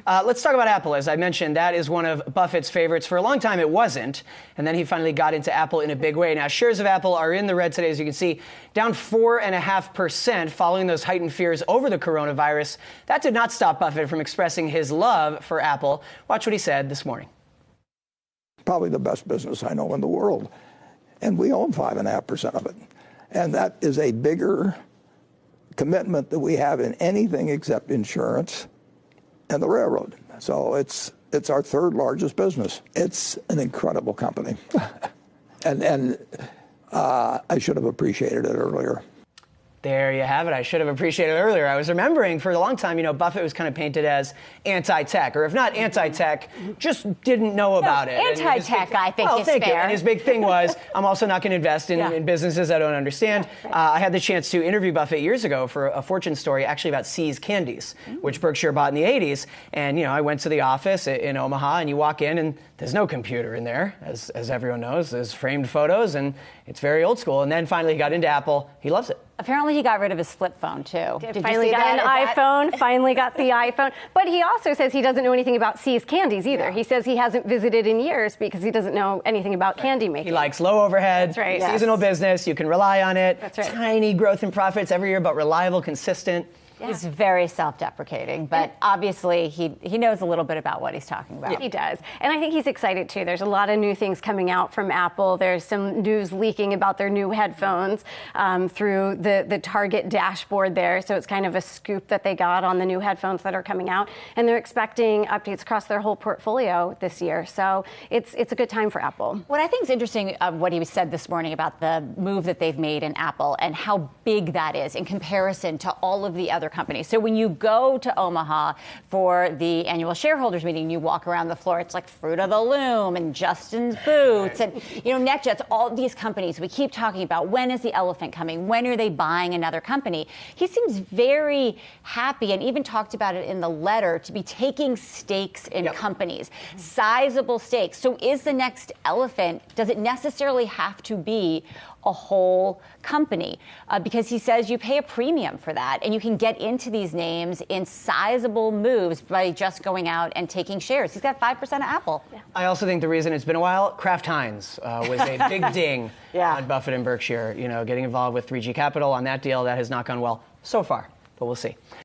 Let's talk about Apple. As I mentioned, that is one of Buffett's favorites. For a long time, it wasn't. And then he finally got into Apple in a big way. Now, shares of Apple are in the red today, as you can see, down 4.5% following those heightened fears over the coronavirus. That did not stop Buffett from expressing his love for Apple. Watch what he said this morning. Probably the best business I know in the world. And we own 5.5% of it. And that is a bigger commitment that we have in anything except insurance and the railroad. So it's our third largest business. It's an incredible company. and I should have appreciated it earlier. There you have it. I should have appreciated it earlier. I was remembering for a long time, Buffett was kind of painted as anti-tech, or if not anti-tech, just didn't know about it. Anti-tech, I think, is thank fair. You. And his big thing was, I'm also not going to invest in businesses I don't understand. I had the chance to interview Buffett years ago for a Fortune story, actually about See's Candies, which Berkshire bought in the 80s. And, I went to the office in Omaha, and you walk in, and there's no computer in there, as everyone knows. There's framed photos, and it's very old school. And then finally he got into Apple. He loves it. Apparently he got rid of his flip phone, too. Finally got an iPhone, finally got the iPhone. But he also says he doesn't know anything about See's Candies either. Yeah. He says he hasn't visited in years because he doesn't know anything about candy making. He likes low overhead, seasonal business. You can rely on it. That's right. Tiny growth in profits every year, but reliable, consistent. Yeah. He's very self-deprecating, but obviously he knows a little bit about what he's talking about. Yeah. He does. And I think he's excited, too. There's a lot of new things coming out from Apple. There's some news leaking about their new headphones through the Target dashboard there. So it's kind of a scoop that they got on the new headphones that are coming out. And they're expecting updates across their whole portfolio this year. So it's a good time for Apple. What I think is interesting, what he said this morning about the move that they've made in Apple and how big that is in comparison to all of the other companies. So when you go to Omaha for the annual shareholders meeting, you walk around the floor, it's like Fruit of the Loom and Justin's Boots and, NetJets, all these companies we keep talking about. When is the elephant coming? When are they buying another company? He seems very happy and even talked about it in the letter to be taking stakes in companies, sizable stakes. So is the next elephant, does it necessarily have to be a whole company? Because he says you pay a premium for that and you can get into these names in sizable moves by just going out and taking shares. He's got 5% of Apple. Yeah. I also think the reason it's been a while, Kraft Heinz was a big ding on Buffett and Berkshire, getting involved with 3G Capital on that deal. That has not gone well so far, but we'll see.